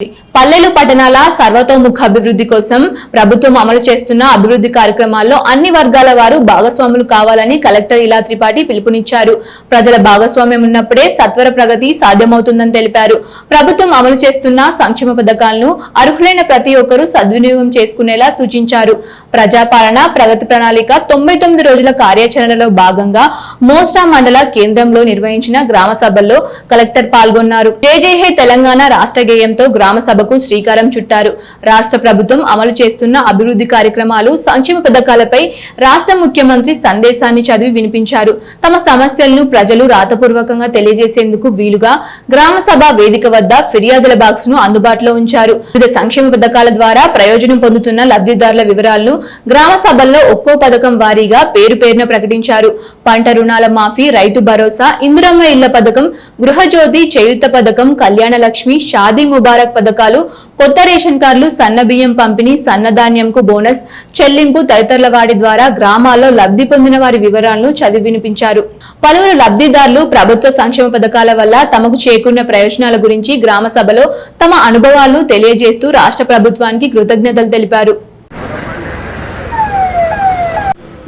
పల్లెలు పట్టణాల సర్వతోముఖ అభివృద్ధి కోసం ప్రభుత్వం అమలు చేస్తున్న అభివృద్ధి కార్యక్రమాల్లో అన్ని వర్గాల వారు భాగస్వాములు కావాలని కలెక్టర్ ఇలా త్రిపాఠి పిలుపునిచ్చారు. ప్రజల భాగస్వామ్యం ఉన్నప్పుడే సత్వర ప్రగతి సాధ్యమవుతుందని తెలిపారు. ప్రభుత్వం అమలు చేస్తున్న సంక్షేమ పథకాలను అర్హులైన ప్రతి ఒక్కరూ సద్వినియోగం చేసుకునేలా సూచించారు. ప్రజాపాలన ప్రగతి ప్రణాళిక 99 రోజుల కార్యాచరణలో భాగంగా మోస్టా మండల కేంద్రంలో నిర్వహించిన గ్రామ సభల్లో కలెక్టర్ పాల్గొన్నారు. జై జై హే తెలంగాణ రాష్ట్ర గేయంతో గ్రామ సభకు శ్రీకారం చుట్టారు. రాష్ట్ర ప్రభుత్వం అమలు చేస్తున్న అభివృద్ధి కార్యక్రమాలు, సంక్షేమ పథకాలపై రాష్ట్ర ముఖ్యమంత్రి సందేశాన్ని చదివి వినిపించారు. తమ సమస్యలను ప్రజలు రాతపూర్వకంగా తెలియజేసేందుకు వీలుగా గ్రామ సభ వేదిక వద్ద ఫిర్యాదుల బాక్స్ ను అందుబాటులో ఉంచారు. వివిధ సంక్షేమ పథకాల ద్వారా ప్రయోజనం పొందుతున్న లబ్ధిదారుల వివరాలను గ్రామ సభల్లో ఒక్కో పథకం వారీగా పేరున ప్రకటించారు. పంట రుణాల మాఫీ, రైతు భరోసా, ఇందిరమ్మ ఇళ్ల పథకం, గృహజ్యోతి, చేయూత పథకం, కళ్యాణ లక్ష్మి, షాదీ ముబారక్ పథకాలు, కొత్త రేషన్ కార్డులు, సన్న బియ్యం పంపిణీ, సన్నధాన్యంకు బోనస్ చెల్లింపు తదితరుల వారి ద్వారా గ్రామాల్లో లబ్ధి పొందిన వారి వివరాలను చదివి వినిపించారు. పలువురు లబ్ధిదారులు ప్రభుత్వ సంక్షేమ పథకాల వల్ల తమకు చేకూరిన ప్రయోజనాల గురించి గ్రామ సభలో తమ అనుభవాలను తెలియజేస్తూ రాష్ట్ర ప్రభుత్వానికి కృతజ్ఞతలు తెలిపారు.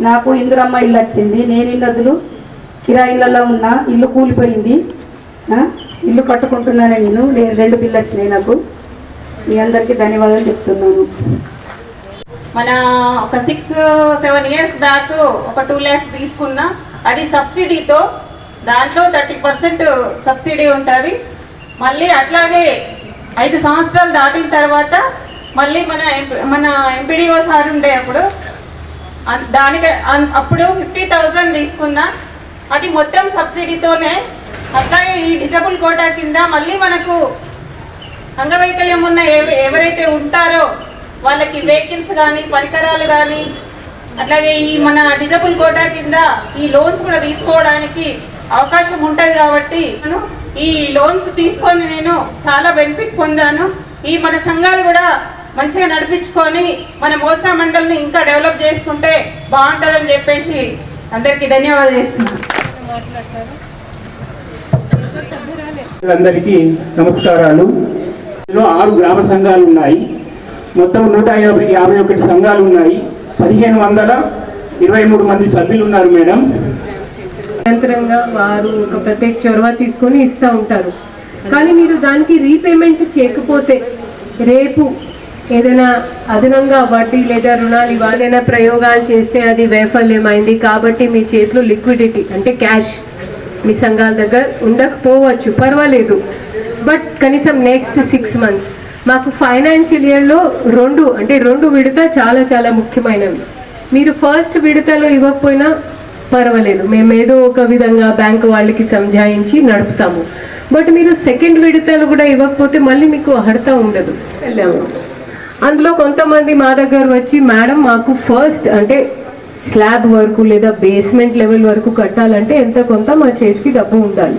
నాకు ఇందిరమ్మ ఇల్లు వచ్చింది. నేను ఇళ్ళదులు కిరాయిలలో ఉన్న ఇల్లు కూలిపోయింది. ఇల్లు కట్టుకుంటున్నాను. నేను 2 బిల్లు వచ్చినాయి. నాకు మీ అందరికీ ధన్యవాదాలు చెప్తున్నాను. మన ఒక 6-7 ఇయర్స్ బ్యాక్ ఒక 2 lakhs తీసుకున్నా. అది సబ్సిడీతో, దాంట్లో 30% సబ్సిడీ ఉంటుంది. మళ్ళీ అట్లాగే 5 సంవత్సరాలు దాటిన తర్వాత మళ్ళీ మన ఎంపీడీఓ సార్ ఉండే అప్పుడు 50,000 తీసుకున్నా. అది మొత్తం సబ్సిడీతోనే. అట్లాగే ఈ డిజబుల్ కోటా కింద మళ్ళీ మనకు అంగవైకల్యం ఉన్న ఎవరైతే ఉంటారో వాళ్ళకి వెహికల్స్ కానీ, పరికరాలు కానీ, అట్లాగే ఈ మన డిజబుల్ కోటా కింద ఈ లోన్స్ కూడా తీసుకోవడానికి అవకాశం ఉంటుంది. కాబట్టి ఈ లోన్స్ తీసుకొని నేను చాలా బెనిఫిట్ పొందాను. ఈ మన సంఘాలు కూడా మంచిగా నడిపించుకొని మన మోసా మండలిని ఇంకా డెవలప్ చేసుకుంటే బాగుంటుందని చెప్పేసి అందరికీ ధన్యవాదాలు చేస్తున్నాను. అందరికీ నమస్కారాలు. 6 గ్రామ సంఘాలు ఉన్నాయి. మొత్తం 151 సంఘాలు ఉన్నాయి. 1523 మంది సభ్యులు ఉన్నారు మేడం. నిరంతరంగా వారు ఒక ప్రత్యేక చొరవ తీసుకొని ఇస్తూ ఉంటారు. కానీ మీరు దానికి రీపేమెంట్ చేయకపోతే రేపు ఏదైనా అదనంగా వడ్డీ లేదా రుణాలు ఇవ్వాలైనా ప్రయోగాలు చేస్తే అది వైఫల్యమైంది. కాబట్టి మీ చేతిలో లిక్విడిటీ అంటే క్యాష్ మీ సంఘాల దగ్గర ఉండకపోవచ్చు, పర్వాలేదు. బట్ కనీసం నెక్స్ట్ 6 months మాకు ఫైనాన్షియల్ ఇయర్లో 2 విడత చాలా చాలా ముఖ్యమైనవి. మీరు ఫస్ట్ విడతలో ఇవ్వకపోయినా పర్వాలేదు, మేము ఏదో ఒక విధంగా బ్యాంకు వాళ్ళకి సంజాయించి నడుపుతాము. బట్ మీరు సెకండ్ విడతలు కూడా ఇవ్వకపోతే మళ్ళీ మీకు అర్హత ఉండదు. వెళ్ళాము. అందులో కొంతమంది మా దగ్గర వచ్చి, మేడం మాకు ఫస్ట్ అంటే స్లాబ్ వరకు లేదా బేస్మెంట్ లెవెల్ వరకు కట్టాలంటే ఎంత కొంత మా చేతికి డబ్బు ఉండాలి.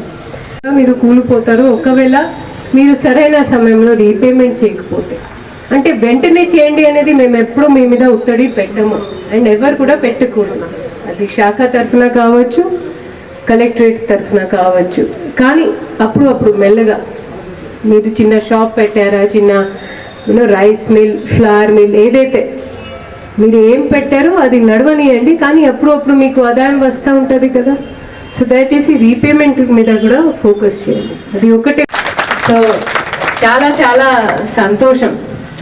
మీరు కూలిపోతారు ఒకవేళ మీరు సరైన సమయంలో రీపేమెంట్ చేయకపోతే. అంటే వెంటనే చేయండి అనేది మేము ఎప్పుడూ మీ మీద ఒత్తిడి పెట్టము అండ్ ఎవరు కూడా పెట్టకూడదు. అది శాఖ తరఫున కావచ్చు, కలెక్టరేట్ తరఫున కావచ్చు. కానీ అప్పుడు మెల్లగా మీరు చిన్న షాప్ పెట్టారా, చిన్న రైస్ మిల్, ఫ్లవర్ మిల్, ఏదైతే మీరు ఏం పెట్టారో అది నడవనియండి. కానీ అప్పుడు మీకు ఆదాయం వస్తూ ఉంటుంది కదా. సో దయచేసి రీపేమెంట్ మీద కూడా ఫోకస్ చేయండి. అది ఒకటే. సో చాలా చాలా సంతోషం.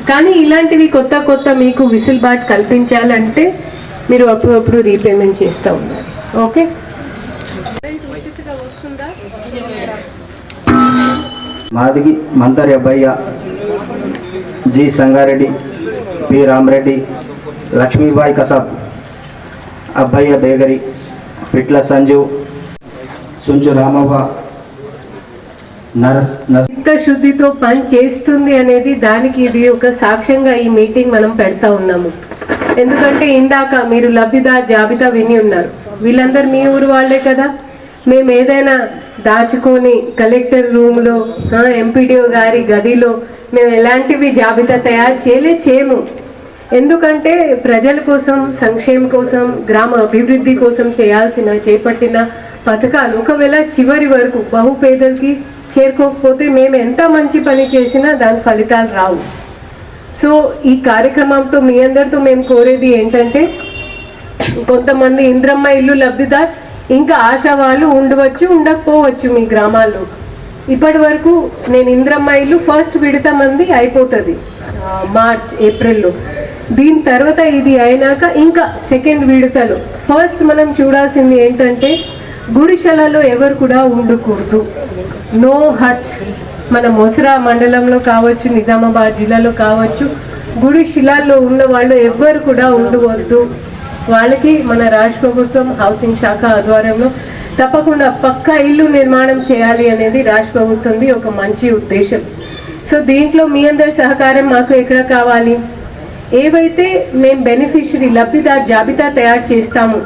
కానీ ఇలాంటివి కొత్త మీకు విసులుబాటు కల్పించాలంటే మీరు అప్పుడు రీపేమెంట్ చేస్తూ ఉన్నారు. Okay. Madigi Mantari Abbayya, G Sangareddy, P Ramareddy, Lakshmibai Kasab, Abbayya Begari, Pitla Sanjeev, Sunchu Ramavva, శుద్ధితో పని చేస్తుంది అనేది దానికి ఇది ఒక సాక్ష్యంగా ఈ మీటింగ్ మనం పెడతా ఉన్నాము. ఎందుకంటే ఇందాక మీరు లబ్ధిదారు జాబితా విని ఉన్నారు. వీళ్ళందరూ మీ ఊరు వాళ్ళే కదా. మేము ఏదైనా దాచుకొని కలెక్టర్ రూమ్లో, ఎంపీడీఓ గారి గదిలో మేము ఎలాంటివి జాబితా తయారు చేయము. ఎందుకంటే ప్రజల కోసం, సంక్షేమం కోసం, గ్రామ అభివృద్ధి కోసం చేపట్టిన పథకాలు ఒకవేళ చివరి వరకు బహుపేదలకి చేరుకోకపోతే మేము ఎంత మంచి పని చేసినా దాని ఫలితాలు రావు. సో ఈ కార్యక్రమంతో మీ అందరితో మేము కోరేది ఏంటంటే, కొంతమంది ఇంద్రమ్మ ఇల్లు లబ్ధిదార్ ఇంకా ఆశావాళ్ళు ఉండవచ్చు, ఉండకపోవచ్చు మీ గ్రామాల్లో. ఇప్పటి వరకు నేను ఇంద్రమ్మ ఇల్లు ఫస్ట్ విడత మంది అయిపోతుంది మార్చ్ ఏప్రిల్లో. దీని తర్వాత ఇది అయినాక ఇంకా సెకండ్ విడతలు. ఫస్ట్ మనం చూడాల్సింది ఏంటంటే, గుడిసెలలో ఎవరు కూడా ఉండకూడదు. No huts. మన మొసరా మండలంలో కావచ్చు, నిజామాబాద్ జిల్లాలో కావచ్చు, గుడిశిలాల్లో ఉన్న వాళ్ళు ఎవ్వరు కూడా ఉండవద్దు. వాళ్ళకి మన రాష్ట్ర ప్రభుత్వం హౌసింగ్ శాఖ ఆధ్వర్యంలో తప్పకుండా పక్కా ఇల్లు నిర్మాణం చేయాలి అనేది రాష్ట్ర ప్రభుత్వంది ఒక మంచి ఉద్దేశం. సో దీంట్లో మీ అందరి సహకారం మాకు ఎక్కడ కావాలి? ఏవైతే మేము బెనిఫిషరీ లబ్ధిదారు జాబితా తయారు చేస్తాము,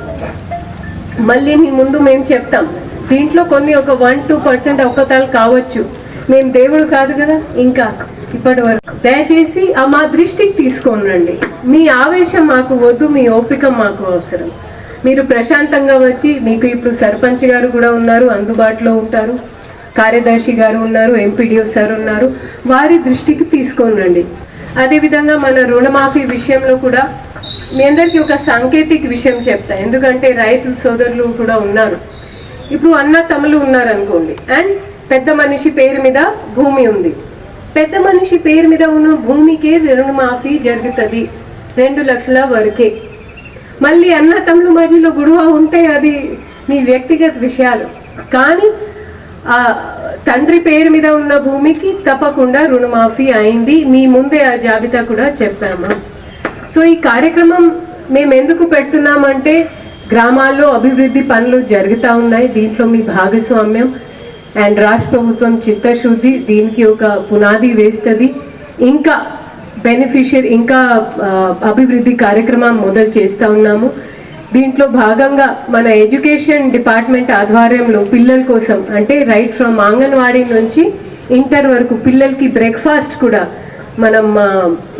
మళ్ళీ మీ ముందు మేము చెప్తాం. దీంట్లో కొన్ని ఒక 1-2% అవకతాలు కావచ్చు. మేము దేవుడు కాదు కదా ఇంకా ఇప్పటి వరకు. దయచేసి మా దృష్టికి తీసుకోనండి. మీ ఆవేశం మాకు వద్దు, మీ ఓపిక మాకు అవసరం. మీరు ప్రశాంతంగా వచ్చి, మీకు ఇప్పుడు సర్పంచ్ గారు కూడా ఉన్నారు, అందుబాటులో ఉంటారు, కార్యదర్శి గారు ఉన్నారు, ఎంపీడీఓ సార్ ఉన్నారు, వారి దృష్టికి తీసుకోనండి. అదేవిధంగా మన రుణమాఫీ విషయంలో కూడా మీ అందరికీ ఒక సాంకేతిక విషయం చెప్తా, ఎందుకంటే రైతుల సోదరులు కూడా ఉన్నారు. ఇప్పుడు అన్న తమ్ములు ఉన్నారు అనుకోండి, అండ్ పెద్ద మనిషి పేరు మీద భూమి ఉంది. పెద్ద మనిషి పేరు మీద ఉన్న భూమికే రుణమాఫీ జరుగుతుంది 2 లక్షల వరకే. మళ్ళీ అన్న తమ్ముల మధ్యలో గొడవ ఉంటే అది మీ వ్యక్తిగత విషయాలు. కానీ ఆ తండ్రి పేరు మీద ఉన్న భూమికి తప్పకుండా రుణమాఫీ అయింది. మీ ముందే ఆ జాబితా కూడా చెప్పాము. సో ఈ కార్యక్రమం మేము ఎందుకు పెడుతున్నామంటే, గ్రామాల్లో అభివృద్ధి పనులు జరుగుతూ ఉన్నాయి, దీంట్లో మీ భాగస్వామ్యం అండ్ రాష్ట్ర ప్రభుత్వం చిత్తశుద్ధి దీనికి ఒక పునాది వేస్తుంది. ఇంకా బెనిఫిషియరీ ఇంకా అభివృద్ధి కార్యక్రమం మొదలు చేస్తూ ఉన్నాము. దీంట్లో భాగంగా మన ఎడ్యుకేషన్ డిపార్ట్మెంట్ ఆధ్వర్యంలో పిల్లల కోసం, అంటే రైట్ ఫ్రమ్ అంగన్వాడీ నుంచి ఇంటర్ వరకు పిల్లలకి బ్రేక్ఫాస్ట్ కూడా మనం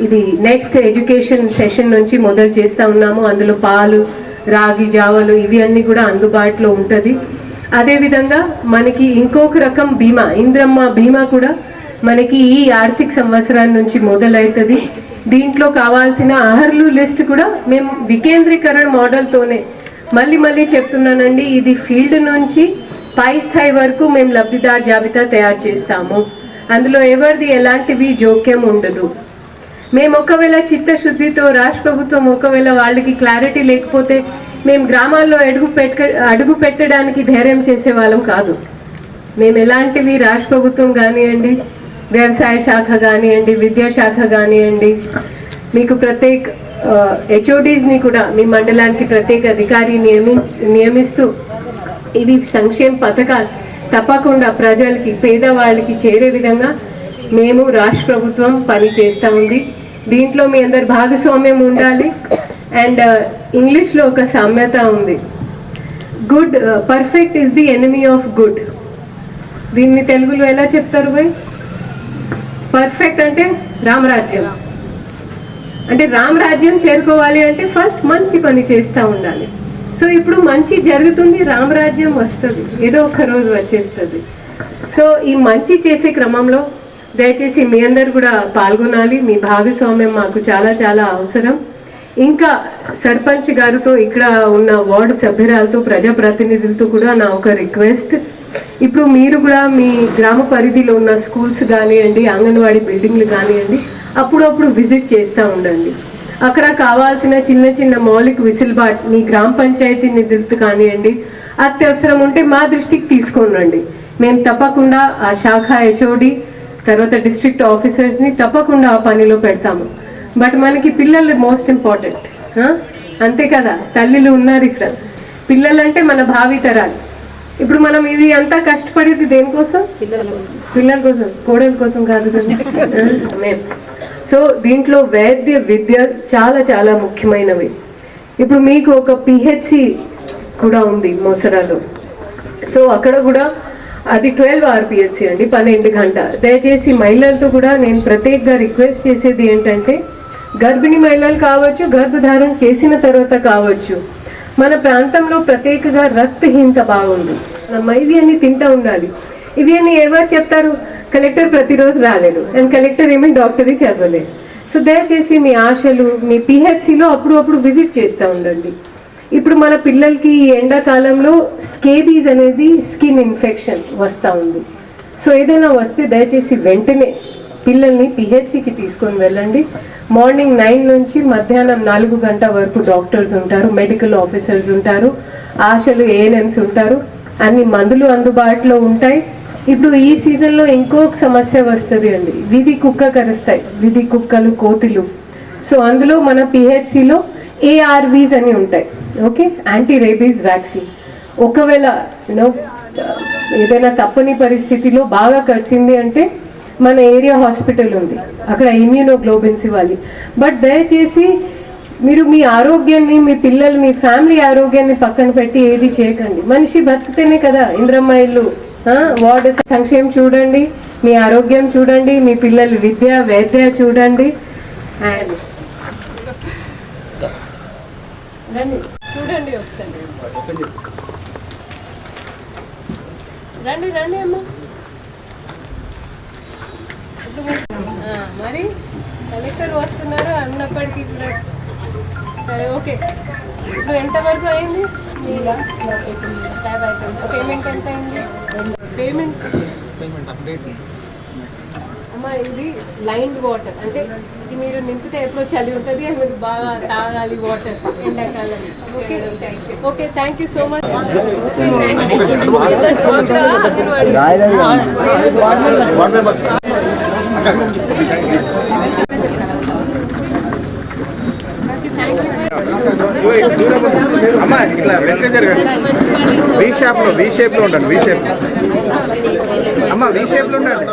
ఇది నెక్స్ట్ ఎడ్యుకేషన్ సెషన్ నుంచి మొదలు చేస్తూ ఉన్నాము. అందులో పాలు, రాగి జావలు ఇవి అన్నీ కూడా అందుబాటులో ఉంటుంది. అదేవిధంగా మనకి ఇంకొక రకం బీమా, ఇంద్రమ్మ బీమా కూడా మనకి ఈ ఆర్థిక సంవత్సరం నుంచి మొదలవుతుంది. దీంట్లో కావాల్సిన అర్హులు లిస్ట్ కూడా మేము వికేంద్రీకరణ మోడల్తోనే, మళ్ళీ చెప్తున్నానండి, ఇది ఫీల్డ్ నుంచి పై స్థాయి వరకు మేము లబ్ధిదారు జాబితా తయారు చేస్తాము. అందులో ఎవరిది ఎలాంటివి జోక్యం ఉండదు. మేము ఒకవేళ చిత్తశుద్ధితో రాష్ట్ర ప్రభుత్వం ఒకవేళ వాళ్ళకి క్లారిటీ లేకపోతే మేము గ్రామాల్లో అడుగు పెట్టడానికి ధైర్యం చేసే వాళ్ళం కాదు. మేము ఎలాంటివి రాష్ట్ర ప్రభుత్వం కానివ్వండి, వ్యవసాయ శాఖ కానివ్వండి, విద్యాశాఖ కానివ్వండి, మీకు ప్రత్యేక హెచ్ఓడీస్ని కూడా మీ మండలానికి ప్రత్యేక అధికారి నియమిస్తూ ఇవి సంక్షేమ పథకాలు తప్పకుండా ప్రజలకి, పేదవాళ్ళకి చేరే విధంగా మేము రాష్ట్ర ప్రభుత్వం పని చేస్తూ ఉంది. దీంట్లో మీ అందరి భాగస్వామ్యం ఉండాలి. అండ్ ఇంగ్లీష్లో ఒక సామెత ఉంది, good perfect is the enemy of good. దీన్ని తెలుగులో ఎలా చెప్తారు భయ్? పర్ఫెక్ట్ అంటే రామరాజ్యం. అంటే రామరాజ్యం చేరుకోవాలి అంటే ఫస్ట్ మంచి పని చేస్తూ ఉండాలి. సో ఇప్పుడు మంచి జరుగుతుంది, రామరాజ్యం వస్తుంది, ఏదో ఒక రోజు వచ్చేస్తుంది. సో ఈ మంచి చేసే క్రమంలో దయచేసి మీ అందరు కూడా పాల్గొనాలి. మీ భాగస్వామ్యం మాకు చాలా చాలా అవసరం. ఇంకా సర్పంచ్ గారితో, ఇక్కడ ఉన్న వార్డు సభ్యురాలతో, ప్రజాప్రతినిధులతో కూడా నా ఒక రిక్వెస్ట్, ఇప్పుడు మీరు కూడా మీ గ్రామ పరిధిలో ఉన్న స్కూల్స్ కానివ్వండి, అంగన్వాడీ బిల్డింగ్లు కానివ్వండి, అప్పుడప్పుడు విజిట్ చేస్తూ ఉండండి. అక్కడ కావాల్సిన చిన్న చిన్న మౌలిక విసులుబాటు మీ గ్రామ పంచాయతీ నిధులతో కానివ్వండి, అత్యవసరం ఉంటే మా దృష్టికి తీసుకొని రండి. మేము తప్పకుండా ఆ శాఖ హెచ్ఓడి తర్వాత డిస్ట్రిక్ట్ ఆఫీసర్స్ని తప్పకుండా ఆ పనిలో పెడతాము. బట్ మనకి పిల్లలు మోస్ట్ ఇంపార్టెంట్, అంతే కదా? తల్లులు ఉన్నారు ఇక్కడ, పిల్లలంటే మన భావి తరాలు. ఇప్పుడు మనం ఇది అంతా కష్టపడేది దేనికోసం? పిల్లల కోసం, కోడల కోసం కాదు కదా మేము. సో దీంట్లో వైద్య విద్య చాలా చాలా ముఖ్యమైనవి. ఇప్పుడు మీకు ఒక పిహెచ్సి కూడా ఉంది మొసరాలో. సో అక్కడ కూడా అది 12 RPHC అండి, 12 గంట. దయచేసి మహిళలతో కూడా నేను ప్రత్యేకంగా రిక్వెస్ట్ చేసేది ఏంటంటే, గర్భిణీ మహిళలు కావచ్చు, గర్భధారణ చేసిన తర్వాత కావచ్చు, మన ప్రాంతంలో ప్రత్యేకంగా రక్తహీనత బాగుంది. మనం ఇవి అన్ని తింటూ ఉండాలి. ఇవి అని ఎవరు చెప్తారు? కలెక్టర్ ప్రతిరోజు రాలేడు, అండ్ కలెక్టర్ ఏమీ డాక్టరీ చదవలేదు. సో దయచేసి మీ ఆశలు మీ పిహెచ్సిలో అప్పుడు విజిట్ చేస్తూ ఉండండి. ఇప్పుడు మన పిల్లలకి ఈ ఎండాకాలంలో స్కేబీస్ అనేది స్కిన్ ఇన్ఫెక్షన్ వస్తూ ఉంది. సో ఏదైనా వస్తే దయచేసి వెంటనే పిల్లల్ని పిహెచ్సికి తీసుకొని వెళ్ళండి. మార్నింగ్ 9 నుంచి మధ్యాహ్నం 4 గంటల వరకు డాక్టర్స్ ఉంటారు, మెడికల్ ఆఫీసర్స్ ఉంటారు, ఆశలు ఏఎన్ఎంస్ ఉంటారు, అన్ని మందులు అందుబాటులో ఉంటాయి. ఇప్పుడు ఈ సీజన్లో ఇంకొక సమస్య వస్తుంది అండి, విధి కుక్క కరుస్తాయి, విధి కుక్కలు కోతులు. సో అందులో మన పిహెచ్సిలో ఏఆర్వీస్ అని ఉంటాయి, ఓకే, యాంటీ రేబీస్ వ్యాక్సిన్. ఒకవేళ యూనో ఏదైనా తప్పని పరిస్థితిలో బాగా కరిసింది అంటే మన ఏరియా హాస్పిటల్ ఉంది, అక్కడ ఇమ్యూనోగ్లోబిన్స్ ఇవ్వాలి. బట్ దయచేసి మీరు మీ ఆరోగ్యాన్ని, మీ పిల్లలు, మీ ఫ్యామిలీ ఆరోగ్యాన్ని పక్కన పెట్టి ఏది చేయకండి. మనిషి బతికితేనే కదా ఇంద్రమ్మ ఇల్లు, వార్డు సంక్షేమం చూడండి, మీ ఆరోగ్యం చూడండి, మీ పిల్లలు విద్య వైద్య చూడండి. అండ్ చూడండి ఒకసారి, రండి రండి అమ్మ. మరి కలెక్టర్ వస్తున్నారు అన్నప్పటికీ కూడా సరే ఓకే. ఇప్పుడు ఎంతవరకు అయింది? పేమెంట్ ఎంత అయింది? పేమెంట్ అమ్మా ఇది లైన్ వాటర్ అంటే ఇది మీరు నింపితే ఎప్పుడో చలి ఉంటుంది అని మీరు బాగా తాగాలి వాటర్ ఎండాకాలం. Okay okay, thank you so much. అమ్మా ఇట్లా వెనక జరగండి, వి షేప్లో ఉండండి, వి షేప్ అమ్మా, వి షేప్లో ఉండండి.